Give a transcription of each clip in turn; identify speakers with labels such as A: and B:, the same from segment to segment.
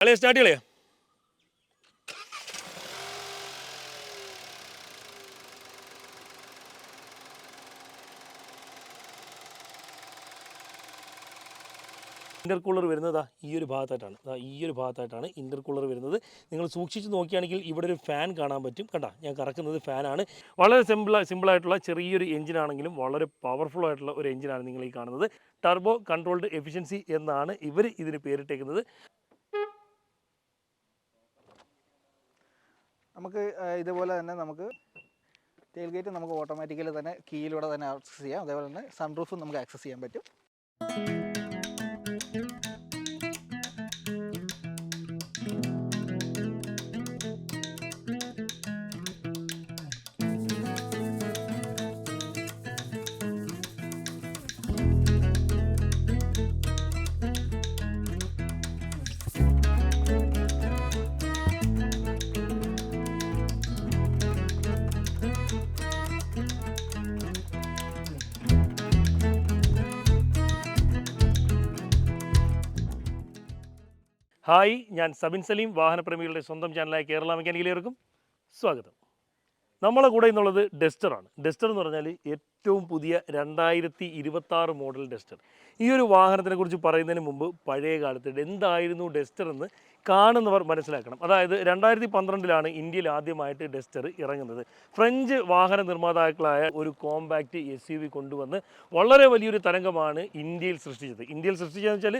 A: കളി start ചെയ്യലേ? Intercooler വരുന്നത് ഈ ഒരു ഭാഗത്തായിട്ടാണ്. ഇൻ്റർകൂളർ വരുന്നത്. നിങ്ങൾ സൂക്ഷിച്ച് നോക്കുകയാണെങ്കിൽ ഇവിടെ ഒരു ഫാൻ കാണാൻ പറ്റും. കണ്ടാ, ഞാൻ കറക്കുന്നത് ഫാനാണ്. വളരെ സിമ്പിളായിട്ടുള്ള ചെറിയൊരു എഞ്ചിനാണെങ്കിലും വളരെ പവർഫുൾ ആയിട്ടുള്ള ഒരു എഞ്ചിനാണ് നിങ്ങൾ ഈ കാണുന്നത്. ടർബോ കൺട്രോൾഡ് എഫിഷ്യൻസി എന്നാണ് ഇവർ ഇതിന് പേരിട്ടേക്കുന്നത്.
B: നമുക്ക് ഇതുപോലെ തന്നെ നമുക്ക് ടെയിൽ ഗേറ്റ് നമുക്ക് ഓട്ടോമാറ്റിക്കലി തന്നെ കീയിലൂടെ തന്നെ ആക്സസ് ചെയ്യാം. അതേപോലെ തന്നെ സൺറൂഫും നമുക്ക് ആക്സസ് ചെയ്യാൻ പറ്റും.
A: ഹായ്, ഞാൻ സബിൻ സലീം. വാഹനപ്രേമികളുടെ സ്വന്തം ചാനലായ കേരള മെക്കാനിക്കലിലേക്കും സ്വാഗതം. നമ്മളെ കൂടെ എന്നുള്ളത് ഡസ്റ്ററാണ്. ഡസ്റ്റർ എന്ന് പറഞ്ഞാൽ ഏറ്റവും പുതിയ 2026 മോഡൽ ഡസ്റ്റർ. ഈ ഒരു വാഹനത്തിനെ കുറിച്ച് പറയുന്നതിന് മുമ്പ് പഴയ കാലത്ത് എന്തായിരുന്നു ഡസ്റ്റർ എന്ന് കാണുന്നവർ മനസ്സിലാക്കണം. അതായത് 2012 ഇന്ത്യയിൽ ആദ്യമായിട്ട് ഡസ്റ്റർ ഇറങ്ങുന്നത്. ഫ്രഞ്ച് വാഹന നിർമ്മാതാക്കളായ ഒരു കോമ്പാക്റ്റ് SUV കൊണ്ടുവന്ന് വളരെ വലിയൊരു തരംഗമാണ് ഇന്ത്യയിൽ സൃഷ്ടിച്ചതെന്ന് വെച്ചാൽ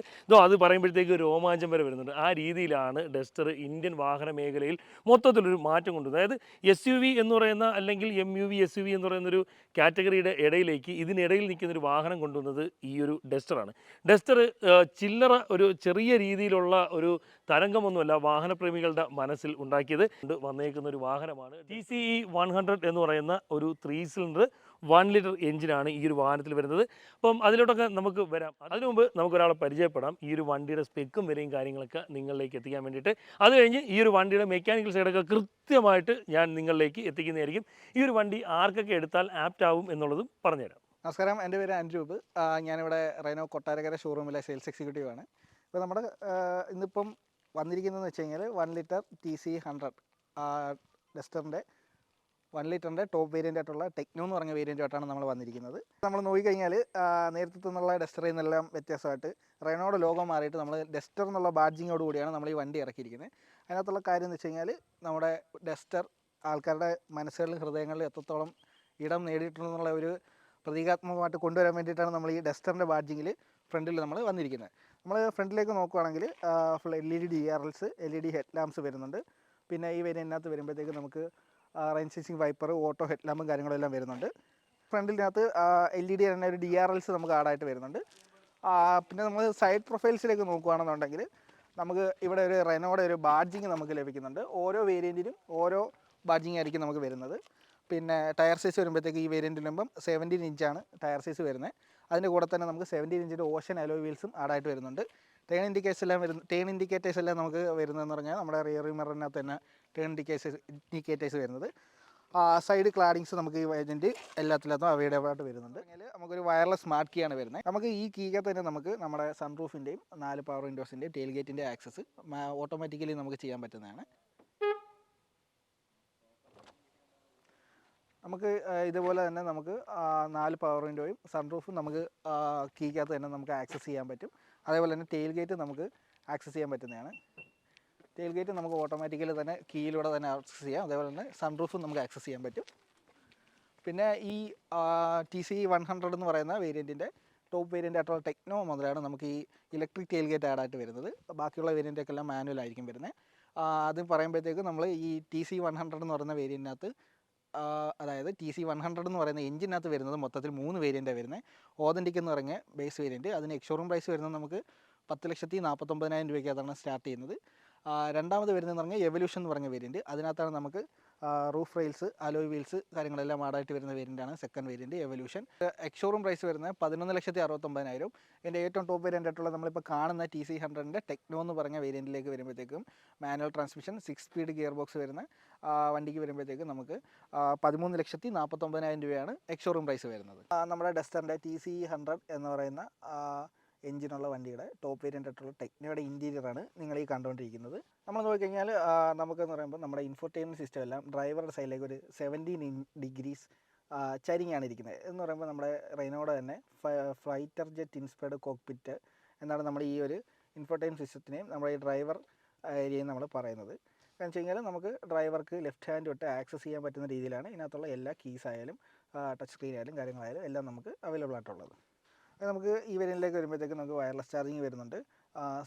A: അത് പറയുമ്പോഴത്തേക്ക് രോമാഞ്ചം വരെ വരുന്നുണ്ട്. ആ രീതിയിലാണ് ഡസ്റ്റർ ഇന്ത്യൻ വാഹന മേഖലയിൽ മൊത്തത്തിലൊരു മാറ്റം കൊണ്ടുവന്നത്. അതായത് SUV എന്ന് പറയുന്ന അല്ലെങ്കിൽ MUV SUV എന്ന് പറയുന്നൊരു കാറ്റഗറിയുടെ ഇടയിലേക്ക് ഇതിനിടയിൽ നിൽക്കുന്നൊരു വാഹനം കൊണ്ടുവന്നത് ഈ ഒരു ഡസ്റ്ററാണ്. ഡസ്റ്റർ ചില്ലറ ഒരു ചെറിയ രീതിയിലുള്ള ഒരു തരംഗമൊന്നുമല്ല വാഹനപ്രേമികളുടെ മനസ്സിൽ ഉണ്ടാക്കിയത്. വന്നേക്കുന്ന ഒരു വാഹനമാണ് TCE 100 എന്ന് പറയുന്ന ഒരു 3 സിലിണ്ടർ 1 ലിറ്റർ എഞ്ചിനാണ് ഈ ഒരു വാഹനത്തിൽ വരുന്നത്. അപ്പം അതിലോട്ടൊക്കെ നമുക്ക് വരാം. അതിനു മുമ്പ് നമുക്കൊരാളെ പരിചയപ്പെടാം, ഈ ഒരു വണ്ടിയുടെ സ്പെക്കും വിലയും കാര്യങ്ങളൊക്കെ നിങ്ങളിലേക്ക് എത്തിക്കാൻ വേണ്ടിയിട്ട്. അത് കഴിഞ്ഞ് ഈ ഒരു വണ്ടിയുടെ മെക്കാനിക്കൽ സൈഡൊക്കെ കൃത്യമായിട്ട് ഞാൻ നിങ്ങളിലേക്ക് എത്തിക്കുന്നതായിരിക്കും. ഈ ഒരു വണ്ടി ആർക്കൊക്കെ എടുത്താൽ ആപ്റ്റ് ആവും എന്നുള്ളതും പറഞ്ഞുതരാം.
B: നമസ്കാരം, എൻ്റെ പേര് അൻരൂപ്. ഞാനിവിടെ റൈനോ കൊട്ടാരക്കര ഷോറൂമിലെ സെയിൽസ് എക്സിക്യൂട്ടീവാണ്. ഇപ്പോൾ നമ്മുടെ ഇന്നിപ്പം വന്നിരിക്കുന്നതെന്ന് വെച്ച് കഴിഞ്ഞാൽ 1 ലിറ്റർ TCE 100 ഡസ്റ്ററിൻ്റെ 1 ലിറ്ററിൻ്റെ ടോപ്പ് വേരിയൻ്റ് ആയിട്ടുള്ള ടെക്നോ എന്ന് പറഞ്ഞ വേരിയൻ്റായിട്ടാണ് നമ്മൾ വന്നിരിക്കുന്നത്. നമ്മൾ നോക്കിക്കഴിഞ്ഞാൽ നേരത്തെ നിന്നുള്ള ഡസ്റ്ററിൽ നിന്നെല്ലാം വ്യത്യാസമായിട്ട് റെനോയുടെ ലോഗോ മാറിയിട്ട് നമ്മൾ ഡസ്റ്റർ എന്നുള്ള ബാഡ്ജിങ്ങോട് കൂടിയാണ് നമ്മൾ ഈ വണ്ടി ഇറക്കിയിരിക്കുന്നത്. അതിനകത്തുള്ള കാര്യം എന്ന് വെച്ച് കഴിഞ്ഞാൽ നമ്മുടെ ഡസ്റ്റർ ആൾക്കാരുടെ മനസ്സുകളിലും ഹൃദയങ്ങളിലും എത്രത്തോളം ഇടം നേടിയിട്ടുണ്ടെന്നുള്ള ഒരു പ്രതീകാത്മകമായിട്ട് കൊണ്ടുവരാൻ വേണ്ടിയിട്ടാണ് നമ്മൾ ഈ ഡസ്റ്ററിൻ്റെ ബാഡ്ജിങ്ങിൽ ഫ്രണ്ടിൽ നമ്മൾ വന്നിരിക്കുന്നത്. നമ്മൾ ഫ്രണ്ടിലേക്ക് നോക്കുകയാണെങ്കിൽ full LED DRLs, LED head lamps വരുന്നുണ്ട്. പിന്നെ ഈ വേരിയൻ്റിനകത്ത് വരുമ്പോഴത്തേക്ക് നമുക്ക് rain sensing wiper, auto head ലാമ്പും കാര്യങ്ങളെല്ലാം വരുന്നുണ്ട്. ഫ്രണ്ടിനകത്ത് LED തന്നെ ഒരു DRLs നമുക്ക് ആഡായിട്ട് വരുന്നുണ്ട്. പിന്നെ നമ്മൾ സൈഡ് പ്രൊഫൈൽസിലേക്ക് നോക്കുകയാണെന്നുണ്ടെങ്കിൽ നമുക്ക് ഇവിടെ ഒരു റെനോയുടെ ഒരു ബാഡ്ജിങ് നമുക്ക് ലഭിക്കുന്നുണ്ട്. ഓരോ വേരിയൻറ്റിനും ഓരോ ബാഡ്ജിങ് ആയിരിക്കും നമുക്ക് വരുന്നത്. പിന്നെ ടയർ സൈസ് വരുമ്പോഴത്തേക്ക് ഈ വേരിയൻറ്റിനുമ്പം 17 ഇഞ്ചാണ് ടയർ സൈസ് വരുന്നത്. അതിൻ്റെ കൂടെ തന്നെ നമുക്ക് 17 ഇഞ്ചിൻ്റെ ഓഷൻ അലോയ് വീൽസും ആഡായിട്ട് വരുന്നുണ്ട്. ടേൺ ഇൻഡിക്കേറ്റേഴ്സ് എല്ലാം നമുക്ക് വരുന്നതെന്ന് പറഞ്ഞാൽ നമ്മുടെ റിയർ മിററിനകത്ത് തന്നെ ടേൺ ഇൻഡിക്കേറ്റേഴ്സ് വരുന്നത്. സൈഡ് ക്ലാഡിങ്സ് നമുക്ക് ഈ വേരിയൻറ്റ് എല്ലാത്തിലും അവൈലബിൾ ആയിട്ട് വരുന്നുണ്ട്. നമുക്കൊരു വയർലെസ് സ്മാർട്ട് കീ ആണ് വരുന്നത്. നമുക്ക് ഈ കീക്കകത്ത് തന്നെ നമുക്ക് നമ്മുടെ സൺറൂഫിൻ്റെയും 4 പവർ വിൻഡോസിൻ്റെയും ടെയിൽ ഗേറ്റിൻ്റെ ആക്സസ് ഓട്ടോമാറ്റിക്കലി നമുക്ക് ചെയ്യാൻ പറ്റുന്നതാണ്. നമുക്ക് ഇതുപോലെ തന്നെ നമുക്ക് 4 പവർ വിൻഡോയും സൺറൂഫും നമുക്ക് കീക്കകത്ത് തന്നെ നമുക്ക് ആക്സസ് ചെയ്യാൻ പറ്റും. അതേപോലെ തന്നെ ടെയിൽ ഗേറ്റ് നമുക്ക് ആക്സസ് ചെയ്യാൻ പറ്റുന്നതാണ്. ടെയിൽ ഗേറ്റ് നമുക്ക് ഓട്ടോമാറ്റിക്കലി തന്നെ കീയിലൂടെ തന്നെ ആക്സസ് ചെയ്യാം. അതേപോലെ തന്നെ സൺറൂഫും നമുക്ക് ആക്സസ് ചെയ്യാൻ പറ്റും. പിന്നെ ഈ TCE 100 എന്ന് പറയുന്ന വേരിയൻറ്റിൻ്റെ ടോപ്പ് വേരിയൻ്റ് ആയിട്ടുള്ള ടെക്നോ മുതലാണ് നമുക്ക് ഈ ഇലക്ട്രിക് ടെയിൽ ഗേറ്റ് ആഡായിട്ട് വരുന്നത്. ബാക്കിയുള്ള വേരിയൻ്റൊക്കെ എല്ലാം മാനുവൽ ആയിരിക്കും വരുന്നത്. അത് പറയുമ്പോഴത്തേക്ക് നമ്മൾ ഈ TCE 100 എന്ന് പറയുന്ന വേരിയൻറ്റിനകത്ത് അതായത് TCE 100 എന്ന് പറയുന്ന എഞ്ചിനകത്ത് വരുന്നത് മൊത്തത്തിൽ 3 വേരിയൻ്റാണ് വരുന്നത്. ഓതൻറ്റിക് എന്ന് പറഞ്ഞ ബേസ് വേരിയൻറ്റ്, അതിന് എക്സ്ഷോറൂം പ്രൈസ് വരുന്നത് നമുക്ക് 10,49,000 രൂപയ്ക്കകത്താണ് സ്റ്റാർട്ട് ചെയ്യുന്നത്. രണ്ടാമത് വരുന്നതെന്ന് പറഞ്ഞാൽ എവല്യൂഷൻ എന്ന് പറഞ്ഞ വേരിയൻറ്റ്, അതിനകത്താണ് നമുക്ക് റൂഫ് റെയിൽസ്, അലോയ് വീൽസ് കാര്യങ്ങളെല്ലാം ആഡായിട്ട് വരുന്ന വേരിയൻ്റാണ് second variant evolution. Ex showroom price വരുന്നത് 11,69,000. എൻ്റെ ഏറ്റവും ടോപ്പ് വേരിയൻ്റ് ആയിട്ടുള്ള നമ്മളിപ്പോൾ കാണുന്ന TCE 100ൻ്റെ ടെക്നോ എന്ന് പറഞ്ഞ വേരിയൻറ്റിലേക്ക് വരുമ്പോഴത്തേക്കും manual transmission 6 speed gear box വരുന്ന വണ്ടിക്ക് വരുമ്പോഴത്തേക്കും നമുക്ക് 13,49,000 രൂപയാണ് എക്സ്ഷോറൂം പ്രൈസ് വരുന്നത്. നമ്മുടെ ഡസ്റ്ററിൻ്റെ TCE 100 എന്ന് പറയുന്ന എഞ്ചിനുള്ള വണ്ടിയുടെ ടോപ്പ് വേരിയൻ്റ് ആയിട്ടുള്ള ടെക്നോയുടെ ഇൻറ്റീരിയറാണ് നിങ്ങൾ ഈ കണ്ടുകൊണ്ടിരിക്കുന്നത്. നമ്മൾ നോക്കിക്കഴിഞ്ഞാൽ നമുക്കെന്ന് പറയുമ്പോൾ നമ്മുടെ ഇൻഫോർടൈൻമെൻറ്റ് സിസ്റ്റം എല്ലാം ഡ്രൈവറുടെ സൈഡിലേക്ക് ഒരു 17 ഡിഗ്രീസ് ചരിഞ്ഞാണ് ഇരിക്കുന്നത്. എന്ന് പറയുമ്പോൾ നമ്മുടെ റെനോയുടെ തന്നെ ഫൈറ്റർ ജെറ്റ് ഇൻസ്പയർഡ് കോക്പിറ്റ് എന്നാണ് നമ്മൾ ഈ ഒരു ഇൻഫോർടൈൻമെൻറ്റ് സിസ്റ്റത്തിനെയും നമ്മുടെ ഈ ഡ്രൈവർ ഏരിയയും നമ്മൾ പറയുന്നത്. കാരണം വെച്ച് കഴിഞ്ഞാൽ നമുക്ക് ഡ്രൈവർക്ക് ലെഫ്റ്റ് ഹാൻഡ് തൊട്ട് ആക്സസ് ചെയ്യാൻ പറ്റുന്ന രീതിയിലാണ് ഇതിനകത്തുള്ള എല്ലാ കീസ് ആയാലും ടച്ച് സ്ക്രീൻ ആയാലും കാര്യങ്ങളായാലും എല്ലാം നമുക്ക് അവൈലബിൾ ആയിട്ടുള്ളത്. നമുക്ക് ഈ വേരിയൻറ്റിലേക്ക് വരുമ്പോഴത്തേക്ക് നമുക്ക് വയർലെസ് ചാർജിങ് വരുന്നുണ്ട്.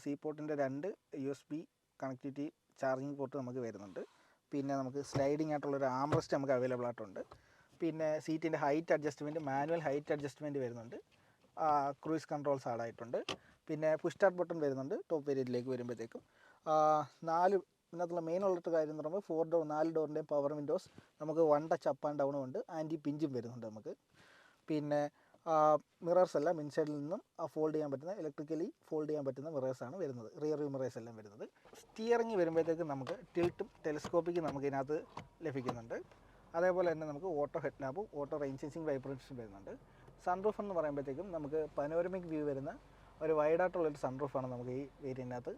B: സി പോർട്ടിൻ്റെ 2 USB കണക്ടിവിറ്റി ചാർജിങ് പോർട്ട് നമുക്ക് വരുന്നുണ്ട്. പിന്നെ നമുക്ക് സ്ലൈഡിങ് ആയിട്ടുള്ളൊരു ആംറസ്റ്റ് നമുക്ക് അവൈലബിൾ ആയിട്ടുണ്ട്. പിന്നെ സീറ്റിൻ്റെ height adjustment, manual height adjustment വരുന്നുണ്ട്. ക്രൂയിസ് കൺട്രോൾസ് ആഡായിട്ടുണ്ട്. പിന്നെ പുഷ് സ്റ്റാർട്ട് ബട്ടൺ വരുന്നുണ്ട് ടോപ്പ് വേരിയൻറ്റിലേക്ക് വരുമ്പോഴത്തേക്കും. 4 ഇതിനകത്തുള്ള മെയിൻ ഉള്ളൊരു കാര്യം എന്ന് പറയുമ്പോൾ 4 ഡോർ 4 ഡോറിൻ്റെയും പവർ വിൻഡോസ് നമുക്ക് 1 ടച്ച് അപ്പ് ആൻഡ് ഡൗണും ഉണ്ട്. ആൻറ്റി പിഞ്ചും വരുന്നുണ്ട് നമുക്ക്. പിന്നെ മിറേഴ്സ് എല്ലാം ഇൻസൈഡിൽ നിന്നും ഫോൾഡ് ചെയ്യാൻ പറ്റുന്ന, ഇലക്ട്രിക്കലി ഫോൾഡ് ചെയ്യാൻ പറ്റുന്ന മിറേഴ്സാണ് വരുന്നത്. റിയർ വ്യൂ മിറേഴ്സ് എല്ലാം വരുന്നത്. സ്റ്റിയറിംഗ് വരുമ്പോഴത്തേക്ക് നമുക്ക് ടിൽട്ടും ടെലിസ്കോപ്പിക്കും നമുക്ക് ഇതിനകത്ത് ലഭിക്കുന്നുണ്ട്. അതേപോലെ തന്നെ നമുക്ക് ഓട്ടോ ഹെഡ് ലാമ്പും ഓട്ടോ റെയിൻ സെൻസിങ് വൈബ്രേഷൻസും വരുന്നുണ്ട്. സൺറൂഫ് എന്ന് പറയുമ്പോഴത്തേക്കും നമുക്ക് പനോരമിക് വ്യൂ വരുന്ന ഒരു വൈഡായിട്ടുള്ളൊരു സൺറൂഫാണ് നമുക്ക് ഈ വേരിയൻറ്റിനകത്ത്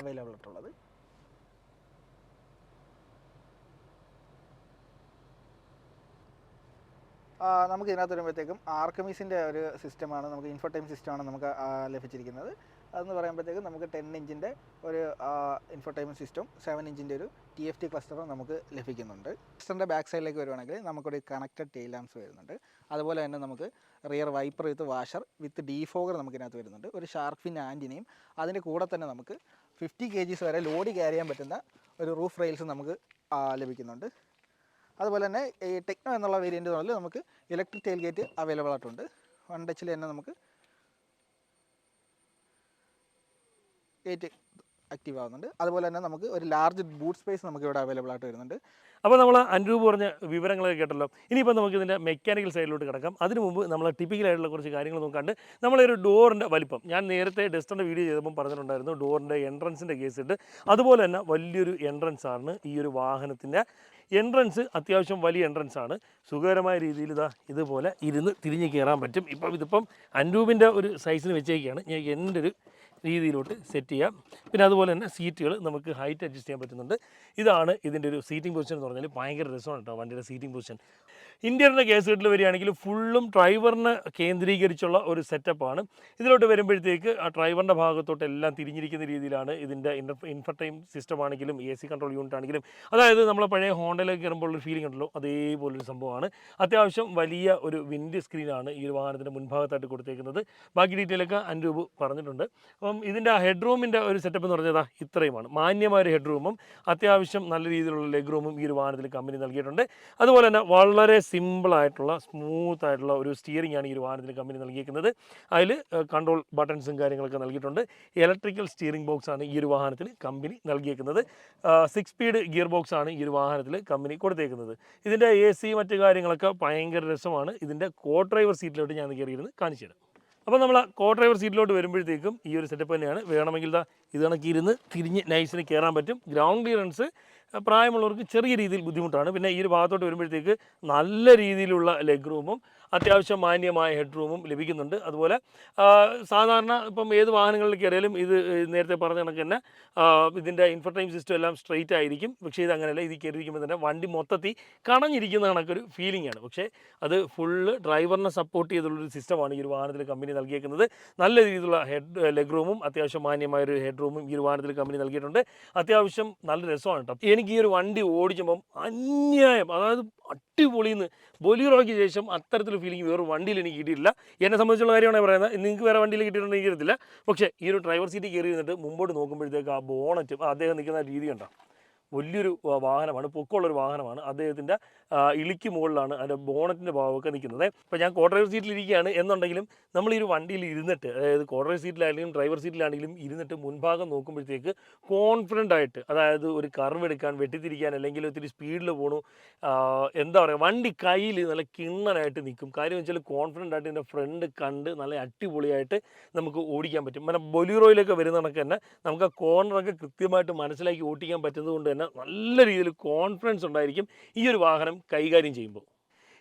B: അവൈലബിൾ ആയിട്ടുള്ളത്. നമുക്ക് ഇതിനകത്ത് വരുമ്പോഴത്തേക്കും ആർക്കമീസിൻ്റെ ഒരു സിസ്റ്റമാണ്, നമുക്ക് ഇൻഫോടൈം സിസ്റ്റമാണ് നമുക്ക് ലഭിച്ചിരിക്കുന്നത്. അതെന്ന് പറയുമ്പോഴത്തേക്കും നമുക്ക് 10 ഇഞ്ചിൻ്റെ ഒരു ഇൻഫോടൈൻമെൻറ്റ് സിസ്റ്റവും 7 ഇഞ്ചിൻ്റെ ഒരു TFT ക്ലസ്റ്ററും നമുക്ക് ലഭിക്കുന്നുണ്ട്. ക്ലസ്റ്ററിൻ്റെ ബാക്ക് സൈഡിലേക്ക് വരുവാണെങ്കിൽ നമുക്കൊരു കണക്റ്റഡ് ടെയിൽ ലാംപ്സ് വരുന്നുണ്ട്. അതുപോലെ തന്നെ നമുക്ക് റിയർ വൈപ്പർ വിത്ത് വാഷർ വിത്ത് ഡീഫോഗർ നമുക്കിതിനകത്ത് വരുന്നുണ്ട്. ഒരു ഷാർക്ക് ഫിൻ ആൻറ്റിനെയും അതിൻ്റെ കൂടെ തന്നെ നമുക്ക് 50 kgs വരെ ലോഡ് ക്യാരി ചെയ്യാൻ പറ്റുന്ന ഒരു റൂഫ് റെയിൽസ് നമുക്ക് ലഭിക്കുന്നുണ്ട്. അതുപോലെ തന്നെ ഈ ടെക്നോ എന്നുള്ള വേരിയൻ്റ് മുതൽ നമുക്ക് ഇലക്ട്രിക് ടെയിൽ ഗേറ്റ് അവൈലബിൾ ആയിട്ടുണ്ട്. 1 ടച്ചിൽ തന്നെ നമുക്ക് ഗേറ്റ് ആക്റ്റീവ് ആവുന്നുണ്ട്. അതുപോലെ തന്നെ നമുക്ക് ഒരു ലാർജ് ബൂട്ട് സ്പേസ് നമുക്ക് ഇവിടെ അവൈലബിൾ ആയിട്ട് വരുന്നുണ്ട്.
A: അപ്പോൾ നമ്മൾ അനൂപ് പറഞ്ഞ വിവരങ്ങളൊക്കെ കേട്ടല്ലോ. ഇനിയിപ്പോൾ നമുക്ക് ഇതിൻ്റെ മെക്കാനിക്കൽ സൈഡിലോട്ട് കിടക്കാം. അതിന് മുമ്പ് നമ്മൾ ടിപ്പിക്കലായിട്ടുള്ള കുറച്ച് കാര്യങ്ങൾ നോക്കാണ്ട് നമ്മളൊരു ഡോറിൻ്റെ വലിപ്പം, ഞാൻ നേരത്തെ ഡസ്റ്ററിൻ്റെ വീഡിയോ ചെയ്തപ്പോൾ പറഞ്ഞിട്ടുണ്ടായിരുന്നു ഡോറിൻ്റെ എൻട്രൻസിൻ്റെ കേസ് ഇട്ട്. അതുപോലെ തന്നെ വലിയൊരു എൻട്രൻസ് ആണ് ഈ ഒരു വാഹനത്തിൻ്റെ എൻട്രൻസ്. അത്യാവശ്യം വലിയ എൻട്രൻസ് ആണ്. സുഖകരമായ രീതിയിൽ ഇതുപോലെ ഇരുന്ന് തിരിഞ്ഞ് കയറാൻ പറ്റും. ഇതിപ്പം അനൂപിൻ്റെ ഒരു സൈസിന് വെച്ചേക്കാണ് ഞാൻ എൻ്റെ ഒരു രീതിയിലോട്ട് സെറ്റ് ചെയ്യാം. പിന്നെ അതുപോലെ തന്നെ സീറ്റുകൾ നമുക്ക് ഹൈറ്റ് അഡ്ജസ്റ്റ് ചെയ്യാൻ പറ്റുന്നുണ്ട്. ഇതാണ് ഇതിൻ്റെ ഒരു സീറ്റിംഗ് പൊസിഷൻ എന്ന് പറഞ്ഞാൽ ഭയങ്കര രസമാണ് കേട്ടോ വണ്ടിയുടെ സീറ്റിംഗ് പൊസിഷൻ. ഇന്ത്യയുടെ കേസ് കെട്ടിൽ വരികയാണെങ്കിൽ ഫുള്ളും ഡ്രൈവറിനെ കേന്ദ്രീകരിച്ചുള്ള ഒരു സെറ്റപ്പാണ്. ഇതിലോട്ട് വരുമ്പോഴത്തേക്ക് ആ ഡ്രൈവറിൻ്റെ ഭാഗത്തോട്ട് എല്ലാം തിരിഞ്ഞിരിക്കുന്ന രീതിയിലാണ് ഇതിൻ്റെ ഇൻഫർടൈം സിസ്റ്റം ആണെങ്കിലും AC കൺട്രോൾ യൂണിറ്റ് ആണെങ്കിലും. അതായത് നമ്മളെ പഴയ ഹോണ്ടയിലേക്ക് കയറുമ്പോൾ ഒരു ഫീലിംഗ് ഉണ്ടല്ലോ, അതേപോലൊരു സംഭവമാണ്. അത്യാവശ്യം വലിയ ഒരു വിൻഡ് സ്ക്രീനാണ് ഈ ഒരു വാഹനത്തിൻ്റെ മുൻഭാഗത്തായിട്ട് കൊടുത്തേക്കുന്നത്. ബാക്കി ഡീറ്റെയിലൊക്കെ അനൂപ് പറഞ്ഞിട്ടുണ്ട്. അപ്പം ഇതിൻ്റെ ഹെഡ് റൂമിൻ്റെ ഒരു സെറ്റപ്പ് എന്ന് പറഞ്ഞാൽ ഇത്രയുമാണ്. മാന്യമായ ഒരു ഹെഡ് റൂമും അത്യാവശ്യം നല്ല രീതിയിലുള്ള ലെഗ് റൂമും ഈ ഒരു വാഹനത്തിൽ കമ്പനി നൽകിയിട്ടുണ്ട്. അതുപോലെ തന്നെ വളരെ സിമ്പിളായിട്ടുള്ള സ്മൂത്ത് ആയിട്ടുള്ള ഒരു സ്റ്റിയറിംഗ് ആണ് ഈ ഒരു വാഹനത്തിന് കമ്പനി നൽകിയിരിക്കുന്നത്. അതിൽ കൺട്രോൾ ബട്ടൺസും കാര്യങ്ങളൊക്കെ നൽകിയിട്ടുണ്ട്. ഇലക്ട്രിക്കൽ സ്റ്റിയറിംഗ് ബോക്സ് ആണ് ഈ ഒരു വാഹനത്തിൽ കമ്പനി നൽകിയേക്കുന്നത്. 6 സ്പീഡ് ഗിയർ ബോക്സ് ആണ് ഈ ഒരു വാഹനത്തിൽ കമ്പനി കൊടുത്തേക്കുന്നത്. ഇതിൻ്റെ AC മറ്റു കാര്യങ്ങളൊക്കെ ഭയങ്കര രസമാണ്. ഇതിൻ്റെ കോ ഡ്രൈവർ സീറ്റിലോട്ട് ഞാൻ കയറിയിരുന്ന് കാണിച്ചു തരാം. അപ്പോൾ നമ്മൾ കോ ഡ്രൈവർ സീറ്റിലോട്ട് വരുമ്പോഴത്തേക്കും ഈ ഒരു സെറ്റപ്പ് തന്നെയാണ്. വേണമെങ്കിൽ ഇത് കണക്കിരുന്ന് തിരിഞ്ഞ് നൈസിന് കയറാൻ പറ്റും. ഗ്രൗണ്ട് ക്ലിയറൻസ് പ്രായമുള്ളവർക്ക് ചെറിയ രീതിയിൽ ബുദ്ധിമുട്ടാണ്. പിന്നെ ഈ ഒരു ഭാഗത്തോട്ട് വരുമ്പോഴത്തേക്ക് നല്ല രീതിയിലുള്ള ലെഗ് റൂമും അത്യാവശ്യം മാന്യമായ ഹെഡ് റൂമും ലഭിക്കുന്നുണ്ട്. അതുപോലെ സാധാരണ ഇപ്പം ഏത് വാഹനങ്ങളിൽ കയറിയാലും ഇത് നേരത്തെ പറഞ്ഞ കണക്ക് തന്നെ ഇതിൻ്റെ ഇൻഫർടൈം സിസ്റ്റം എല്ലാം സ്ട്രെയിറ്റ് ആയിരിക്കും. പക്ഷേ ഇത് അങ്ങനെയല്ല. ഇത് കയറിയിരിക്കുമ്പോൾ തന്നെ വണ്ടി മൊത്തത്തിൽ കണഞ്ഞിരിക്കുന്ന കണക്കൊരു ഫീലിംഗ് ആണ്. പക്ഷേ അത് ഫുള്ള് ഡ്രൈവറിനെ സപ്പോർട്ട് ചെയ്തുള്ളൊരു സിസ്റ്റമാണ് ഈ ഒരു വാഹനത്തിൽ കമ്പനി നൽകിയേക്കുന്നത്. നല്ല രീതിയിലുള്ള ലെഗ് റൂമും അത്യാവശ്യം മാന്യമായൊരു ഹെഡ് റൂമും ഈ ഒരു വാഹനത്തിൽ കമ്പനി നൽകിയിട്ടുണ്ട്. അത്യാവശ്യം നല്ല രസമാണ് കേട്ടോ. എനിക്ക് ഈ ഒരു വണ്ടി ഓടിക്കുമ്പം അന്യായം, അതായത് അടിപൊളിന്ന് ബൊലീറോയ്ക്ക് ശേഷം അത്തരത്തിലൊരു ഫീലിംഗ് വേറെ വണ്ടിയിൽ എനിക്ക് കിട്ടിയിട്ടില്ല. എന്നെ സംബന്ധിച്ചുള്ള കാര്യമാണ് പറയുന്നത്. നിങ്ങൾക്ക് വേറെ വണ്ടിയിൽ കിട്ടിയിട്ടുണ്ടെങ്കിൽ കിട്ടത്തില്ല. പക്ഷേ ഈ ഒരു ഡ്രൈവർ സീറ്റ് കയറി ഇരുന്നിട്ട് മുമ്പോട്ട് നോക്കുമ്പോഴത്തേക്ക് ആ ബോണറ്റും അദ്ദേഹം നിൽക്കുന്ന രീതി ഉണ്ടോ, വലിയൊരു വാഹനമാണ്, പൊക്കമുള്ളൊരു വാഹനമാണ്. അദ്ദേഹത്തിൻ്റെ ഇളിക്ക് മുകളിലാണ് അതിൻ്റെ ബോണറ്റിൻ്റെ ഭാഗമൊക്കെ നിൽക്കുന്നത്. ഇപ്പോൾ ഞാൻ കോ ഡ്രൈവർ സീറ്റിലിരിക്കുകയാണ് എന്നുണ്ടെങ്കിലും നമ്മൾ ഈ ഒരു വണ്ടിയിൽ ഇരുന്നിട്ട്, അതായത് കോ ഡ്രൈവർ സീറ്റിലാണെങ്കിലും ഡ്രൈവർ സീറ്റിലാണെങ്കിലും ഇരുന്നിട്ട് മുൻഭാഗം നോക്കുമ്പോഴത്തേക്ക് കോൺഫിഡൻ്റ് ആയിട്ട്, അതായത് ഒരു കർവ് എടുക്കാൻ, വെട്ടിത്തിരിക്കാൻ, അല്ലെങ്കിൽ ഒത്തിരി സ്പീഡിൽ പോകണു, എന്താ പറയുക, വണ്ടി കയ്യിൽ നല്ല കിണ്ണനായിട്ട് നിൽക്കും. കാര്യം വെച്ചാൽ കോൺഫിഡൻ്റ് ആയിട്ട് ഇതിൻ്റെ ഫ്രണ്ട് കണ്ട് നല്ല അടിപൊളിയായിട്ട് നമുക്ക് ഓടിക്കാൻ പറ്റും. പിന്നെ ബൊലീറോയിലൊക്കെ വരുന്ന കണക്ക് തന്നെ നമുക്ക് ആ കോർണറൊക്കെ കൃത്യമായിട്ട് മനസ്സിലാക്കി ഓടിക്കാൻ പറ്റുന്നത് കൊണ്ട് തന്നെ നല്ല രീതിയിൽ കോൺഫിഡൻസ് ഉണ്ടായിരിക്കും ഈ ഒരു വാഹനം കൈകാര്യം ചെയ്യുമ്പോൾ.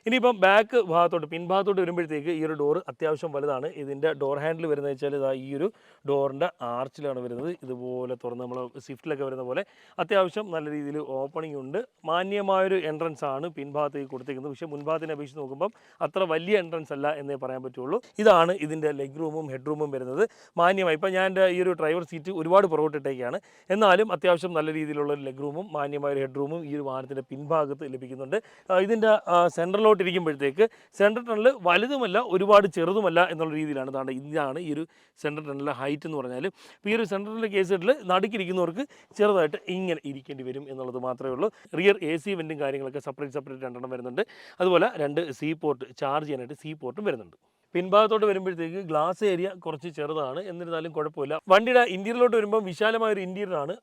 A: ഇനിയിപ്പം ബാക്ക് ഭാഗത്തോട്ട് പിൻഭാഗത്തോട്ട് വരുമ്പോഴത്തേക്ക് ഈ ഒരു ഡോർ അത്യാവശ്യം വലുതാണ്. ഇതിൻ്റെ ഡോർ ഹാൻഡിൽ വരുന്നത് വെച്ചാൽ ഇതാ ഈ ഒരു ഡോറിൻ്റെ ആർച്ചിലാണ് വരുന്നത്. ഇതുപോലെ തുറന്ന് നമ്മൾ സ്വിഫ്റ്റിലൊക്കെ വരുന്ന പോലെ അത്യാവശ്യം നല്ല രീതിയിൽ ഓപ്പണിംഗ് ഉണ്ട്. മാന്യമായൊരു എൻട്രൻസ് ആണ് പിൻഭാഗത്തേക്ക് കൊടുത്തിരിക്കുന്നത്. പക്ഷേ മുൻഭാഗത്തിനെ അപേക്ഷിച്ച് നോക്കുമ്പം അത്ര വലിയ എൻട്രൻസ് അല്ല എന്നേ പറയാൻ പറ്റുള്ളൂ. ഇതാണ് ഇതിൻ്റെ ലെഗ് റൂമും ഹെഡ് റൂമും വരുന്നത്. മാന്യമായി ഇപ്പം ഞാൻ ഈ ഒരു ഡ്രൈവർ സീറ്റ് ഒരുപാട് പുറകോട്ടിട്ടേക്കാണ്. എന്നാലും അത്യാവശ്യം നല്ല രീതിയിലുള്ള ഒരു ലെഗ് റൂമും മാന്യമായൊരു ഹെഡ് റൂമും ഈ ഒരു വാഹനത്തിൻ്റെ പിൻഭാഗത്ത് ലഭിക്കുന്നുണ്ട്. ഇതിൻ്റെ സെൻട്രലോട്ട് ഇരിക്കുമ്പോഴത്തേക്ക് സെൻട്രൽ ടണൽ വലുതുമല്ല ഒരുപാട് ചെറുതുമല്ല എന്നുള്ള രീതിയിലാണ്. ഇതാണ് ഈ ഒരു സെൻട്രൽ ടണലിലെ ഹൈറ്റ് എന്ന് പറഞ്ഞാൽ. ഇപ്പോൾ ഈ ഒരു സെൻട്രൽ ടണലിലെ കേസിൽ നടുക്കിരിക്കുന്നവർക്ക് ചെറുതായിട്ട് ഇങ്ങനെ ഇരിക്കേണ്ടി വരും എന്നുള്ളത് മാത്രമേ ഉള്ളൂ. റിയർ AC വെൻറ്റും കാര്യങ്ങളൊക്കെ സെപ്പറേറ്റ് രണ്ടെണ്ണം വരുന്നുണ്ട്. അതുപോലെ 2 C പോർട്ട് ചാർജ് ചെയ്യാനായിട്ട് C പോർട്ടും വരുന്നുണ്ട്. പിൻഭാഗത്തോട്ട് വരുമ്പോഴത്തേക്ക് ഗ്ലാസ് ഏരിയ കുറച്ച് ചെറുതാണ്, എന്നിരുന്നാലും കുഴപ്പമില്ല. വണ്ടിയുടെ ഇൻറ്റീരിയറിലോട്ട് വരുമ്പോൾ വിശാലമായൊരു ഇൻറ്റീരിയറാണ്.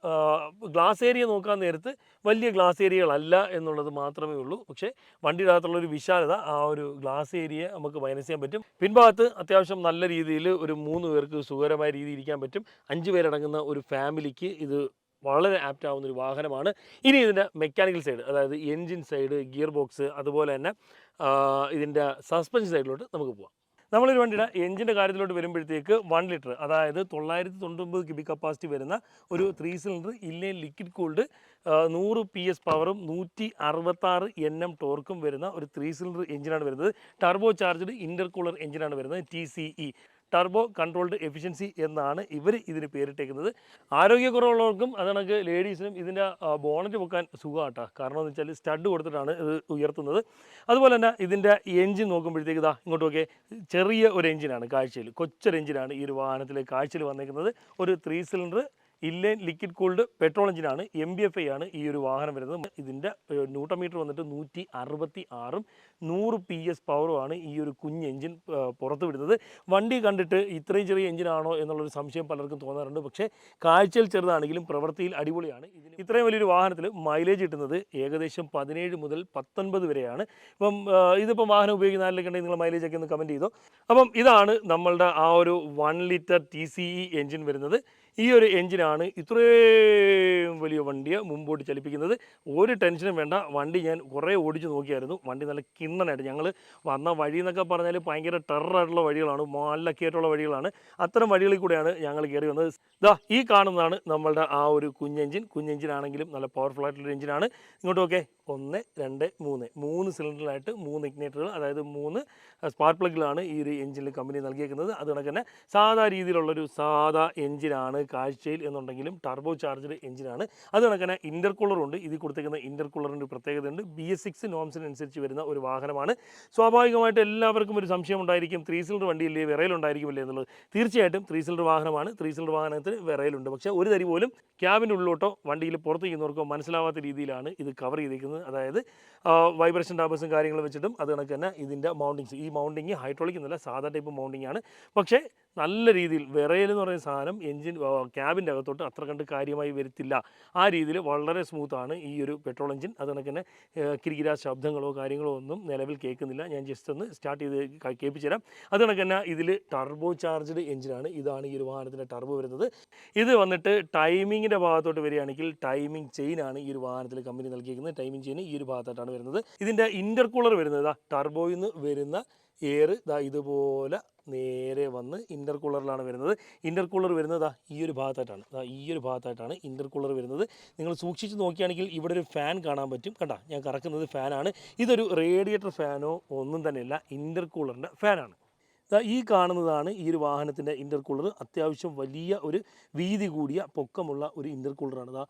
A: ഗ്ലാസ് ഏരിയ നോക്കാൻ നേരത്ത് വലിയ ഗ്ലാസ് ഏരിയകളല്ല എന്നുള്ളത് മാത്രമേ ഉള്ളൂ. പക്ഷേ വണ്ടിയുടെ അകത്തുള്ളൊരു വിശാലത ആ ഒരു ഗ്ലാസ് ഏരിയ നമുക്ക് മൈനസ് ചെയ്യാൻ പറ്റും. പിൻഭാഗത്ത് അത്യാവശ്യം നല്ല രീതിയിൽ ഒരു 3 പേർക്ക് സുഖകരമായ രീതിയിൽ ഇരിക്കാൻ പറ്റും. 5 പേരടങ്ങുന്ന ഒരു ഫാമിലിക്ക് ഇത് വളരെ ആപ്റ്റ് ആവുന്ന ഒരു വാഹനമാണ്. ഇനി ഇതിൻ്റെ മെക്കാനിക്കൽ സൈഡ്, അതായത് എൻജിൻ സൈഡ്, ഗിയർ ബോക്സ്, അതുപോലെ തന്നെ ഇതിൻ്റെ സസ്പെൻഷൻ സൈഡിലോട്ട് നമുക്ക് പോകാം. നമ്മളൊരു വണ്ടിയുടെ എഞ്ചിൻ്റെ കാര്യത്തിലോട്ട് വരുമ്പോഴത്തേക്ക് 1 ലിറ്റർ, അതായത് 999 ക്യൂബിക് കപ്പാസിറ്റി വരുന്ന ഒരു 3 cylinder inline liquid cooled 100 PS പവറും 166 Nm ടോർക്കും വരുന്ന ഒരു 3 സിലിണ്ടർ എഞ്ചിനാണ് വരുന്നത്. ടർബോ ചാർജ്ഡ് ഇൻ്റർകൂളർ എഞ്ചിനാണ് വരുന്നത്. TCE, ടർബോ കൺട്രോൾഡ് എഫിഷ്യൻസി എന്നാണ് ഇവർ ഇതിന് പേരിട്ടേക്കുന്നത്. ആരോഗ്യക്കുറവുള്ളവർക്കും അതണക്ക് ലേഡീസിനും ഇതിൻ്റെ ബോണറ്റ് വെക്കാൻ സുഖമാട്ടോ. കാരണം എന്ന് വെച്ചാൽ സ്റ്റഡ് കൊടുത്തിട്ടാണ് ഇത് ഉയർത്തുന്നത്. അതുപോലെ തന്നെ ഇതിൻ്റെ എഞ്ചിൻ നോക്കുമ്പോഴത്തേക്ക് ഇതാ ഇങ്ങോട്ട് നോക്കിയേ, ചെറിയ ഒരു എഞ്ചിനാണ് കാഴ്ചയിൽ, കൊച്ചൊരു എഞ്ചിനാണ് ഈ ഒരു വാഹനത്തിലെ കാഴ്ചയിൽ വന്നേക്കുന്നത്. ഒരു 3 cylinder inline liquid cooled petrol എഞ്ചിനാണ്. MBFI ആണ് ഈ ഒരു വാഹനം വരുന്നത്. ഇതിൻ്റെ ന്യൂട്ടൺ മീറ്റർ വന്നിട്ട് 166ഉം 100 PS പവറുമാണ് ഈ ഒരു കുഞ്ഞ് എഞ്ചിൻ പുറത്ത് വിടുന്നത്. വണ്ടി കണ്ടിട്ട് ഇത്രയും ചെറിയ എഞ്ചിനാണോ എന്നുള്ളൊരു സംശയം പലർക്കും തോന്നാറുണ്ട്. പക്ഷേ കാഴ്ചയിൽ ചെറുതാണെങ്കിലും പ്രവൃത്തിയിൽ അടിപൊളിയാണ്. ഇത്രയും വലിയൊരു വാഹനത്തിൽ മൈലേജ് കിട്ടുന്നത് ഏകദേശം 17 മുതൽ 19 വരെയാണ്. ഇപ്പം ഇതിപ്പം വാഹനം ഉപയോഗിക്കുന്ന ആരിലൊക്കെ ഉണ്ടെങ്കിൽ നിങ്ങൾ മൈലേജൊക്കെ ഒന്ന് കമൻറ്റ് ചെയ്തോ. അപ്പം ഇതാണ് നമ്മളുടെ ആ ഒരു 1 ലിറ്റർ TCE എഞ്ചിൻ വരുന്നത്. ഈ ഒരു എഞ്ചിനാണ് ഇത്രയും വലിയ വണ്ടിയെ മുമ്പോട്ട് ചലിപ്പിക്കുന്നത്. ഒരു ടെൻഷനും വേണ്ട. വണ്ടി ഞാൻ കുറേ ഓടിച്ച് നോക്കിയായിരുന്നു. വണ്ടി നല്ല കിണ്ണനായിട്ട്, ഞങ്ങൾ വന്ന വഴി എന്നൊക്കെ പറഞ്ഞാൽ ഭയങ്കര ടെററായിട്ടുള്ള വഴികളാണ്, മലക്കേറ്റുള്ള വഴികളാണ്. അത്തരം വഴികളിൽ കൂടെയാണ് ഞങ്ങൾ കയറി വന്നത്. ഈ കാണുന്നതാണ് നമ്മളുടെ ആ ഒരു കുഞ്ഞെഞ്ചിനാണെങ്കിലും നല്ല പവർഫുൾ ആയിട്ടുള്ളൊരു എഞ്ചിനാണ്. ഇങ്ങോട്ട് നോക്കേ, 1 2 3 സിലിണ്ടറിലായിട്ട് 3 ഇഗ്നേറ്ററുകൾ, അതായത് 3 സ്പാർക്ക് പ്ലഗിലാണ് ഈ ഒരു എഞ്ചിനിൽ കമ്പനി നൽകിയേക്കുന്നത്. അത് കണക്ക് തന്നെ സാധാ രീതിയിലുള്ളൊരു സാധാ എഞ്ചിനാണ് കാഴ്ചയിൽ എന്നുണ്ടെങ്കിലും ടർബോ ചാർജ്ഡ് എഞ്ചിനാണ്. അത് കണക്ക് തന്നെ ഇൻ്റർകൂളറുണ്ട്. ഇതിൽ കൊടുത്തേക്കുന്ന ഇൻ്റർകൂളറിൻ്റെ പ്രത്യേകതയുണ്ട്. BS6 നോംസിനനുസരിച്ച് വരുന്ന ഒരു വാഹനമാണ്. സ്വാഭാവികമായിട്ട് എല്ലാവർക്കും ഒരു സംശയം ഉണ്ടായിരിക്കും, 3 സിലിണ്ടർ വണ്ടിയില്ലേ, വിറയിലുണ്ടായിരിക്കുമല്ലേ എന്നുള്ളത്. തീർച്ചയായിട്ടും 3 സിലിണ്ടർ വാഹനമാണ്. 3 സിലിണ്ടർ വാഹനത്തിന് വിറയിലുണ്ട്. പക്ഷേ ഒരു തരി പോലും ക്യാബിൻ്റെ ഉള്ളിലോട്ടോ വണ്ടിയിൽ പുറത്തിരിക്കുന്നവർക്കോ മനസ്സിലാവാത്ത രീതിയിലാണ് ഇത് കവർ ചെയ്തിരിക്കുന്നത്. അതായത് വൈബ്രേഷൻ ടാബേഴ്സും കാര്യങ്ങളും വെച്ചിട്ടും അത് കണക്ക് തന്നെ ഇതിൻ്റെ മൗണ്ടിങ്സ്, ഈ മൗണ്ടിങ് ഹൈഡ്രോളിക് എന്നല്ല, സാധാ ടൈപ്പ് മൗണ്ടിങ് ആണ്. പക്ഷേ നല്ല രീതിയിൽ വിറയൽ എന്ന് പറയുന്ന സാധനം എഞ്ചിൻ ക്യാബിൻ്റെ അകത്തോട്ട് അത്ര കണ്ട് കാര്യമായി വരുത്തില്ല. ആ രീതിയിൽ വളരെ സ്മൂത്താണ് ഈ ഒരു പെട്രോൾ എഞ്ചിൻ. അത് കണക്ക് തന്നെ കിരികിരാ ശബ്ദങ്ങളോ കാര്യങ്ങളോ ഒന്നും നിലവിൽ കേൾക്കുന്നില്ല. ഞാൻ ജസ്റ്റ് ഒന്ന് സ്റ്റാർട്ട് ചെയ്ത് കേൾപ്പിച്ചു തരാം. അത് കണക്ക് തന്നെ ഇതിൽ ടർബോ ചാർജ്ഡ് എഞ്ചിനാണ്. ഇതാണ് ഈ ഒരു വാഹനത്തിൻ്റെ ടർബോ വരുന്നത്. ഇത് വന്നിട്ട് ടൈമിങ്ങിൻ്റെ ഭാഗത്തോട്ട് വരികയാണെങ്കിൽ ടൈമിംഗ് ചെയിനാണ് ഈ ഒരു വാഹനത്തിൽ കമ്പനി നൽകിയിരിക്കുന്നത്. ടൈമിംഗ് ചെയിൻ ഈ ഒരു ഭാഗത്തായിട്ടാണ് വരുന്നത്. ഇതിൻ്റെ ഇൻ്റർകൂളർ വരുന്നത് ടർബോയിൽ നിന്ന് വരുന്ന എയർ ഇതുപോലെ നേരെ വന്ന് ഇൻ്റർകൂളറിലാണ് വരുന്നത്. ഇൻ്റർകൂളർ വരുന്നത് ഈ ഒരു ഭാഗത്തായിട്ടാണ്. ഈ ഒരു ഭാഗത്തായിട്ടാണ് ഇൻ്റർകൂളർ വരുന്നത്. നിങ്ങൾ സൂക്ഷിച്ച് നോക്കുകയാണെങ്കിൽ ഇവിടെ ഒരു ഫാൻ കാണാൻ പറ്റും. കണ്ട, ഞാൻ കറക്കുന്നത് ഫാനാണ്. ഇതൊരു റേഡിയേറ്റർ ഫാനോ ഒന്നും തന്നെയല്ല, ഇൻ്റർകൂളറിൻ്റെ ഫാനാണ്. ഈ കാണുന്നതാണ് ഈ ഒരു വാഹനത്തിൻ്റെ ഇൻ്റർകൂളർ. അത്യാവശ്യം വലിയ ഒരു വീതി കൂടിയ പൊക്കമുള്ള ഒരു ഇൻ്റർകൂളറാണ്.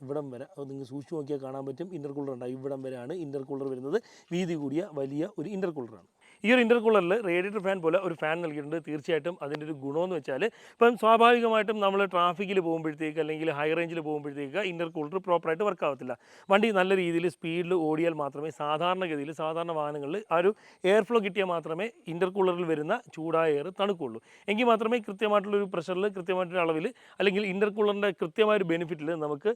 A: ഇവിടം വരെ നിങ്ങൾ സൂക്ഷിച്ച് നോക്കിയാൽ കാണാൻ പറ്റും. ഇൻ്റർകൂളർ ഉണ്ടാകും. ഇവിടം വരെയാണ് ഇൻ്റർകൂളർ വരുന്നത്. വീതി കൂടിയ വലിയ ഒരു ഇൻ്റർകൂളറാണ്. ഈ ഒരു ഇൻ്റർകൂളറിൽ റേഡിയേറ്റർ ഫാൻ പോലെ ഒരു ഫാൻ നൽകിയിട്ടുണ്ട്. തീർച്ചയായിട്ടും അതിൻ്റെ ഒരു ഗുണമെന്ന് വെച്ചാൽ ഇപ്പം സ്വാഭാവികമായിട്ടും നമ്മൾ ട്രാഫിക്കിൽ പോകുമ്പോഴത്തേക്ക് അല്ലെങ്കിൽ ഹൈ റേഞ്ചിൽ പോകുമ്പോഴത്തേക്ക് ഇൻ്റർകൂളർ പ്രോപ്പറായിട്ട് വർക്ക് ആവത്തില്ല. വണ്ടി നല്ല രീതിയിൽ സ്പീഡിൽ ഓടിയാൽ മാത്രമേ സാധാരണഗതിയിൽ സാധാരണ വാഹനങ്ങളിൽ ആ ഒരു എയർ ഫ്ലോ കിട്ടിയാൽ മാത്രമേ ഇൻ്റർകൂളറിൽ വരുന്ന ചൂടായ എയർ തണുക്കുള്ളൂ. എങ്കിൽ മാത്രമേ കൃത്യമായിട്ടുള്ളൊരു പ്രഷറിൽ കൃത്യമായിട്ടൊരു അളവിൽ അല്ലെങ്കിൽ ഇൻ്റർകൂളറിൻ്റെ കൃത്യമായൊരു ബെനിഫിറ്റിൽ നമുക്ക്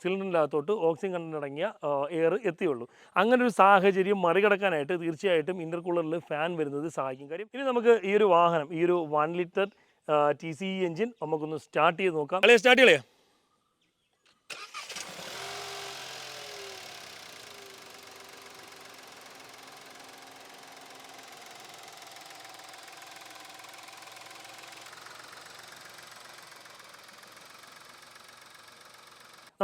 A: സിലിണ്ടറിൻ്റെ അകത്തോട്ട് ഓക്സിജൻ കണ്ടന്റ് അടങ്ങിയ എയർ എത്തിയുള്ളൂ. അങ്ങനെ ഒരു സാഹചര്യം മറികടക്കാനായിട്ട് തീർച്ചയായിട്ടും ഇൻ്റർകൂളറിൽ ഫാൻ വരുന്നത് സഹായിക്കും. കാര്യം ഇനി നമുക്ക് ഈ ഒരു വാഹനം, ഈ ഒരു 1 ലിറ്റർ TCE എഞ്ചിൻ നമുക്കൊന്ന് സ്റ്റാർട്ട് ചെയ്ത് നോക്കാം. അല്ലേ, സ്റ്റാർട്ട് ചെയ്യലേ?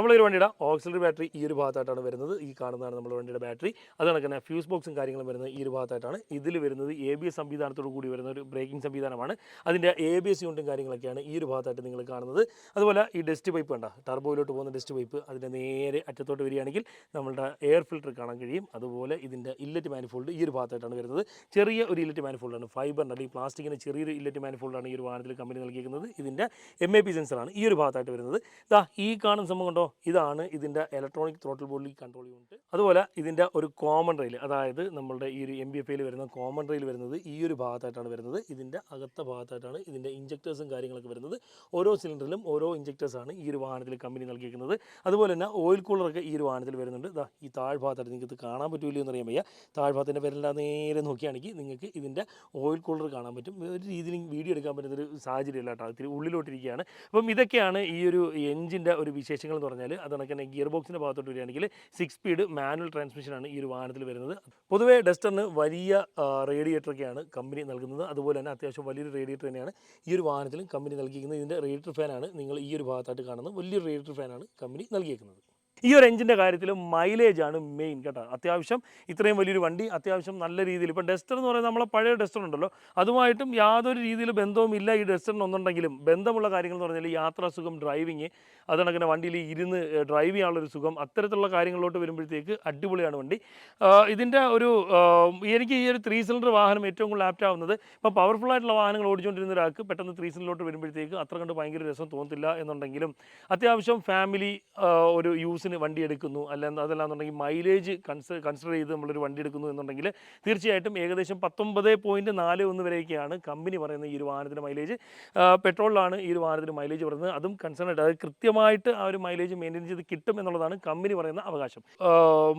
A: നമ്മളൊരു വണ്ടിയുടെ ഓക്സിലറി ബാറ്ററി ഈ ഒരു ഭാഗത്തായിട്ടാണ് വരുന്നത്. ഈ കാണുന്നതാണ് നമ്മുടെ വണ്ടിയുടെ ബാറ്ററി. അത് കണക്ക് തന്നെ ഫ്യൂസ് ബോക്സും കാര്യങ്ങളും വരുന്നത് ഈ ഒരു ഭാഗത്തായിട്ടാണ്. ഇതിൽ വരുന്നത് ABS സംവിധാനത്തോടു കൂടി വരുന്ന ഒരു ബ്രേക്കിംഗ് സംവിധാനമാണ്. അതിൻ്റെ ABS യൂണിറ്റും കാര്യങ്ങളൊക്കെയാണ് ഈ ഒരു ഭാഗത്തായിട്ട് നിങ്ങൾ കാണുന്നത്. അതുപോലെ ഈ ഡസ്റ്റ് പൈപ്പ് കണ്ട ടർബോയിലോട്ട് പോകുന്ന ഡസ്റ്റ് പൈപ്പ് അതിൻ്റെ നേരെ അറ്റത്തോട്ട് വരികയാണെങ്കിൽ നമ്മളുടെ എയർ ഫിൽറ്റർ കാണാൻ കഴിയും. അതുപോലെ ഇതിൻ്റെ ഇല്ലറ്റ് മാനിഫോൾഡ് ഈ ഒരു ഭാഗത്തായിട്ടാണ് വരുന്നത്. ചെറിയ ഒരു ഇല്ലറ്റ് മാനിഫോൾഡാണ്, ഫൈബറിൻ്റെ അല്ലെങ്കിൽ പ്ലാസ്റ്റിക്കിൻ്റെ ചെറിയൊരു ഇല്ലറ്റ് മാനിഫോൾഡാണ് ഈ ഒരു വാഹനത്തിൽ കമ്പനി നൽകിയിരിക്കുന്നത്. ഇതിൻ്റെ MAP സെൻസറാണ് ഈ ഒരു ഭാഗത്തായിട്ട് വരുന്നത്. ഈ കാണുന്ന സംഭവം കണ്ടോ, ഇതാണ് ഇതിൻ്റെ electronic throttle body control unit. അതുപോലെ ഇതിൻ്റെ ഒരു കോമൺ റെയിൽ, അതായത് നമ്മളുടെ ഈ ഒരു MBFയിൽ വരുന്ന കോമൺ റെയിൽ വരുന്നത് ഈ ഒരു ഭാഗത്തായിട്ടാണ് വരുന്നത്. ഇതിൻ്റെ അകത്ത ഭാഗത്തായിട്ടാണ് ഇതിൻ്റെ ഇഞ്ചക്ടേഴ്സും കാര്യങ്ങളൊക്കെ വരുന്നത്. ഓരോ സിലിണ്ടറിലും ഓരോ ഇഞ്ചക്ടേഴ്സാണ് ഈ ഒരു വാഹനത്തിൽ കമ്പനി നൽകിയിരിക്കുന്നത്. അതുപോലെ തന്നെ ഓയിൽ കൂളറൊക്കെ ഈ ഒരു വാഹനത്തിൽ വരുന്നുണ്ട്. ഈ താഴ്ഭാഗത്തായിട്ട് നിങ്ങൾക്ക് ഇത് കാണാൻ പറ്റില്ല എന്നറിയാൻ വയ്യ. താഴ്ഭാഗത്തിൻ്റെ പേരെല്ലാം നേരെ നോക്കുകയാണെങ്കിൽ നിങ്ങൾക്ക് ഇതിൻ്റെ ഓയിൽ കൂളർ കാണാൻ പറ്റും. ഒരു രീതിയിൽ വീഡിയോ എടുക്കാൻ പറ്റുന്നൊരു സാഹചര്യമില്ല കേട്ടോ, ഇത്തിരി ഉള്ളിലോട്ടിരിക്കുകയാണ്. അപ്പം ഇതൊക്കെയാണ് ഈ ഒരു എഞ്ചിൻ്റെ ഒരു വിശേഷങ്ങൾ എന്ന് പറഞ്ഞാൽ. അത് കണക്ക് തന്നെ ഗിയർ ബോക്സിൻ്റെ ഭാഗത്തോട്ട് വരികയാണെങ്കിൽ 6 സ്പീഡ് മാനുവൽ ട്രാൻസ്മിഷനാണ് ഈ ഒരു വാഹനത്തിൽ വരുന്നത്. പൊതുവേ ഡസ്റ്ററിന് വലിയ റേഡിയേറ്ററൊക്കെയാണ് കമ്പനി നൽകുന്നത്. അതുപോലെ തന്നെ അത്യാവശ്യം വലിയൊരു റേഡിയേറ്റർ തന്നെയാണ് ഈ ഒരു വാഹനത്തിലും കമ്പനി നൽകിയിരിക്കുന്നത്. ഇതിൻ്റെ റേഡിയേറ്റർ ഫാനാണ് നിങ്ങൾ ഈ ഒരു ഭാഗത്തായിട്ട് കാണുന്നത്. വലിയൊരു റേഡിയേറ്റർ ഫാനാണ് കമ്പനി നൽകിയിരിക്കുന്നത്. ഈ ഒരു എഞ്ചിൻ്റെ കാര്യത്തിൽ മൈലേജാണ് മെയിൻ കേട്ടോ. അത്യാവശ്യം ഇത്രയും വലിയൊരു വണ്ടി അത്യാവശ്യം നല്ല രീതിയിൽ, ഇപ്പോൾ ഡസ്റ്റർ എന്ന് പറയുന്നത് നമ്മളെ പഴയ ഡസ്റ്റർ ഉണ്ടല്ലോ, അതുമായിട്ടും യാതൊരു രീതിയിൽ ബന്ധവുമില്ല ഈ ഡസ്റ്ററിന് ഒന്നുണ്ടെങ്കിലും ബന്ധമുള്ള കാര്യങ്ങൾ എന്ന് പറഞ്ഞാൽ യാത്രാസുഖം, ഡ്രൈവിങ്, അതുകൊണ്ടങ്ങനെ വണ്ടിയിൽ ഇരുന്ന് ഡ്രൈവ് ചെയ്യാനുള്ളൊരു സുഖം, അത്തരത്തിലുള്ള കാര്യങ്ങളിലോട്ട് വരുമ്പോഴത്തേക്ക് അടിപൊളിയാണ് വണ്ടി. ഇതിൻ്റെ ഒരു എനിക്ക് ഈ ഒരു 3 സിലിണ്ടർ വാഹനം ഏറ്റവും കൂടുതൽ ആപ്റ്റ് ആവുന്നത്, ഇപ്പോൾ പവർഫുൾ ആയിട്ടുള്ള വാഹനങ്ങൾ ഓടിച്ചുകൊണ്ടിരുന്ന ഒരാൾക്ക് പെട്ടെന്ന് 3 സിലിണ്ടറിലോട്ട് വരുമ്പോഴത്തേക്ക് അത്ര കണ്ട് ഭയങ്കര രസം തോന്നത്തില്ല എന്നുണ്ടെങ്കിലും അത്യാവശ്യം ഫാമിലി ഒരു യൂസിന് വണ്ടി എടുക്കുന്നു, അതല്ലാന്നുണ്ടെങ്കിൽ മൈലേജ് കൺസിഡർ ചെയ്ത് നമ്മളൊരു വണ്ടി എടുക്കുന്നു എന്നുണ്ടെങ്കിൽ തീർച്ചയായിട്ടും ഏകദേശം 19.41 വരെയൊക്കെയാണ് കമ്പനി പറയുന്ന ഈ ഒരു വാഹനത്തിൻ്റെ മൈലേജ്. പെട്രോളിലാണ് ഈ ഒരു വാഹനത്തിന് മൈലേജ് പറയുന്നത്. അതും കൺസേൺഡ്, അത് കൃത്യമായിട്ട് ആ ഒരു മൈലേജ് മെയിൻറ്റെയിൻ ചെയ്ത് കിട്ടും എന്നുള്ളതാണ് കമ്പനി പറയുന്ന അവകാശം.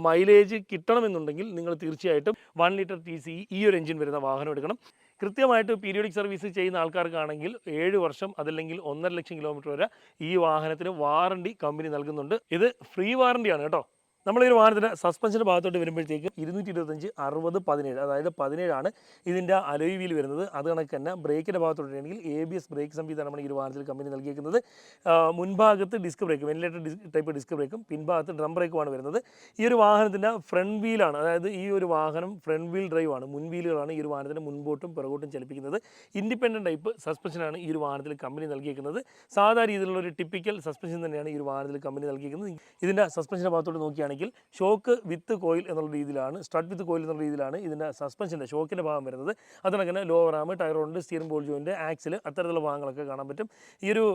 A: മൈലേജ് കിട്ടണമെന്നുണ്ടെങ്കിൽ നിങ്ങൾ തീർച്ചയായിട്ടും 1 ലിറ്റർ TCE ഈ ഒരു എഞ്ചിൻ വരുന്ന വാഹനം എടുക്കണം. കൃത്യമായിട്ട് പീരിയോഡിക് സർവീസ് ചെയ്യുന്ന ആൾക്കാർക്കാണെങ്കിൽ 7 വർഷം അതല്ലെങ്കിൽ 1.5 ലക്ഷം കിലോമീറ്റർ വരെ ഈ വാഹനത്തിന് വാറണ്ടി കമ്പനി നൽകുന്നുണ്ട്. ഇത് ഫ്രീ വാറണ്ടിയാണ് കേട്ടോ. നമ്മൾ ഈ ഒരു വാഹനത്തിൻ്റെ സസ്പെൻഷൻ്റെ ഭാഗത്തോട്ട് വരുമ്പോഴത്തേക്ക് 225/60/17, അതായത് 17 ഇതിൻ്റെ അലോയ് വീൽ വരുന്നത്. അത് കണക്ക് തന്നെ ബ്രേക്കിൻ്റെ ഭാഗത്തോട്ടാണെങ്കിൽ ABS ബ്രേക്ക് സംവിധാനമാണ് ഈ ഒരു വാഹനത്തിൽ കമ്പനി നൽകിയിരിക്കുന്നത്. മുൻഭാഗത്ത് disc brake, ventilator type disc ബ്രേക്കും പിൻഭാഗത്ത് ഡ്രം ബ്രേക്കുമാണ് വരുന്നത്. ഈ ഒരു വാഹനത്തിൻ്റെ ഫ്രണ്ട് വീലാണ്, അതായത് ഈ ഒരു വാഹനം ഫ്രണ്ട് വീൽ ഡ്രൈവ് ആണ്. മുൻവീലുകളാണ് ഈ ഒരു വാഹനത്തിന് മുൻപോട്ടും പിറകോട്ടും ചലിപ്പിക്കുന്നത്. ഇൻഡിപെൻഡൻറ്റ് ടൈപ്പ് സസ്പെൻഷനാണ് ഈ ഒരു വാഹനത്തിൽ കമ്പനി നൽകിയിരിക്കുന്നത്. സാധാരണ രീതിയിലുള്ള ഒരു ടിപ്പിക്കൽ സസ്പെൻഷൻ തന്നെയാണ് ഈ ഒരു വാഹനത്തിൽ കമ്പനി നൽകിയിരിക്കുന്നത്. ഇതിൻ്റെ സസ്പെൻഷൻ്റെ ഭാഗത്തോട്ട് നോക്കിയാണ് ഷോക്ക് വിത്ത് കോയിൽ എന്നുള്ള രീതിയിലാണ്, സ്ട്രട്ട് വിത്ത് കോയിൽ എന്നുള്ള രീതിയിലാണ് ഇതിൻ്റെ സസ്പെൻഷൻ്റെ ഷോക്കിൻ്റെ ഭാഗം വരുന്നത്. അതിനങ്ങനെ lower arm, tyre rod, steering ball joint, axle, അത്തരത്തിലുള്ള ഭാഗങ്ങളൊക്കെ കാണാൻ പറ്റും. ഈ ഒരു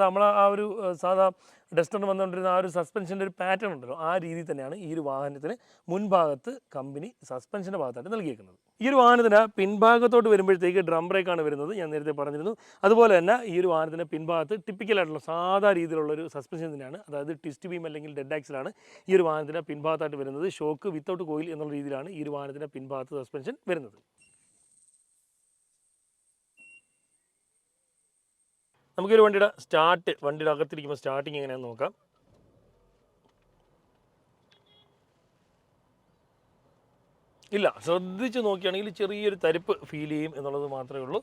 A: നമ്മളെ ആ ഒരു സാധാ ഡസ്റ്ററിന് വന്നുകൊണ്ടിരുന്ന ആ ഒരു സസ്പെൻഷൻ്റെ ഒരു പാറ്റേൺ ഉണ്ടല്ലോ, ആ രീതിയിൽ തന്നെയാണ് ഈ ഒരു വാഹനത്തിന് മുൻഭാഗത്ത് കമ്പനി സസ്പെൻഷൻ്റെ ഭാഗത്തായിട്ട് നൽകിയിരിക്കുന്നത്. ഈ ഒരു വാഹനത്തിന് പിൻഭാഗത്തോട്ട് വരുമ്പോഴത്തേക്ക് ഡ്രം ബ്രേക്കാണ് വരുന്നത്, ഞാൻ നേരത്തെ പറഞ്ഞിരുന്നു. അതുപോലെ തന്നെ ഈ ഒരു വാഹനത്തിൻ്റെ പിൻഭാഗത്ത് ടിപ്പിക്കലായിട്ടുള്ള സാധാ രീതിയിലുള്ള ഒരു സസ്പെൻഷൻ തന്നെയാണ്, അതായത് ട്വിസ്റ്റ് ബീം അല്ലെങ്കിൽ ഡെഡ് ആക്സിലാണ് ഈ ഒരു വാഹനത്തിൻ്റെ പിൻഭാഗത്തായിട്ട് വരുന്നത്. ഷോക്ക് വിത്തൗട്ട് കോയിൽ എന്നുള്ള രീതിയിലാണ് ഈ ഒരു വാഹനത്തിൻ്റെ പിൻഭാഗത്ത് സസ്പെൻഷൻ വരുന്നത്. നമുക്കൊരു വണ്ടിയുടെ അകത്തിരിക്കുമ്പോൾ സ്റ്റാർട്ടിങ് എങ്ങനെയാണെന്ന് നോക്കാം. ഇല്ല, ശ്രദ്ധിച്ച് നോക്കുകയാണെങ്കിൽ ചെറിയൊരു തരിപ്പ് ഫീൽ ചെയ്യും എന്നുള്ളത് മാത്രമേ ഉള്ളൂ.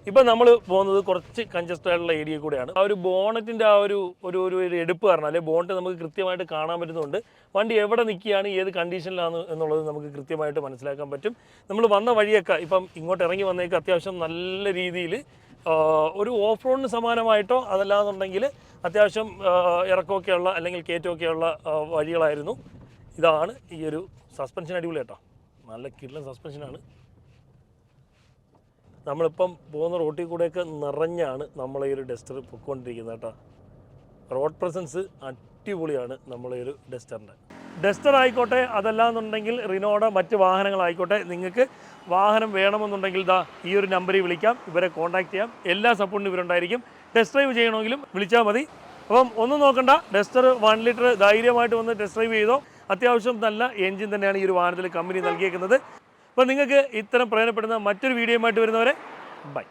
A: ഇപ്പം നമ്മൾ പോകുന്നത് കുറച്ച് കൺജസ്റ്റഡ് ആയിട്ടുള്ള ഏരിയ കൂടെയാണ്. ആ ഒരു ബോണറ്റിൻ്റെ ആ ഒരു എടുപ്പ് കാരണം, അല്ലെങ്കിൽ ബോണറ്റ് നമുക്ക് കൃത്യമായിട്ട് കാണാൻ പറ്റുന്നുണ്ട് വണ്ടി എവിടെ നിൽക്കുകയാണ്, ഏത് കണ്ടീഷനിലാണ് എന്നുള്ളത് നമുക്ക് കൃത്യമായിട്ട് മനസ്സിലാക്കാൻ പറ്റും. നമ്മൾ വന്ന വഴിയൊക്കെ ഇപ്പം ഇങ്ങോട്ട് ഇറങ്ങി വന്നേക്ക് അത്യാവശ്യം നല്ല രീതിയിൽ ഒരു ഓഫ് റോഡിന് സമാനമായിട്ടോ അതല്ലാന്നുണ്ടെങ്കിൽ അത്യാവശ്യം ഇറക്കമൊക്കെയുള്ള അല്ലെങ്കിൽ കയറ്റമൊക്കെയുള്ള വഴികളായിരുന്നു. ഇതാണ് ഈ ഒരു സസ്പെൻഷൻ അടിപൊളി കേട്ടോ, നല്ല കിടിലൻ സസ്പെൻഷനാണ്. നമ്മളിപ്പം പോകുന്ന റോട്ടിൽ കൂടെയൊക്കെ നിറഞ്ഞാണ് നമ്മളെ ഈ ഒരു ഡസ്റ്റർ പൊയ്ക്കൊണ്ടിരിക്കുന്നത് കേട്ടോ. റോഡ് പ്രസൻസ് അടിപൊളിയാണ് നമ്മളെ ഒരു ഡസ്റ്ററിൻ്റെ. ഡസ്റ്റർ ആയിക്കോട്ടെ അതല്ലാന്നുണ്ടെങ്കിൽ റിനോയുടെ മറ്റ് വാഹനങ്ങളായിക്കോട്ടെ, നിങ്ങൾക്ക് വാഹനം വേണമെന്നുണ്ടെങ്കിൽ ഈ ഒരു നമ്പറിൽ വിളിക്കാം, ഇവരെ കോൺടാക്ട് ചെയ്യാം. എല്ലാ സപ്പോർട്ടിനും ഇവരുണ്ടായിരിക്കും. ടെസ്റ്റ് ഡ്രൈവ് ചെയ്യണമെങ്കിലും വിളിച്ചാൽ മതി. അപ്പം ഒന്നും നോക്കണ്ട, ഡസ്റ്റർ 1 ലിറ്റർ ധൈര്യമായിട്ട് വന്ന് ടെസ്റ്റ് ഡ്രൈവ് ചെയ്തോ. അത്യാവശ്യം നല്ല എൻജിൻ തന്നെയാണ് ഈ ഒരു വാഹനത്തിൽ കമ്പനി നൽകിയേക്കുന്നത്. അപ്പോൾ നിങ്ങൾക്ക് ഇത്തരം പ്രയോജനപ്പെടുന്ന മറ്റൊരു വീഡിയോയുമായിട്ട് വരുന്നവരെ ബൈ.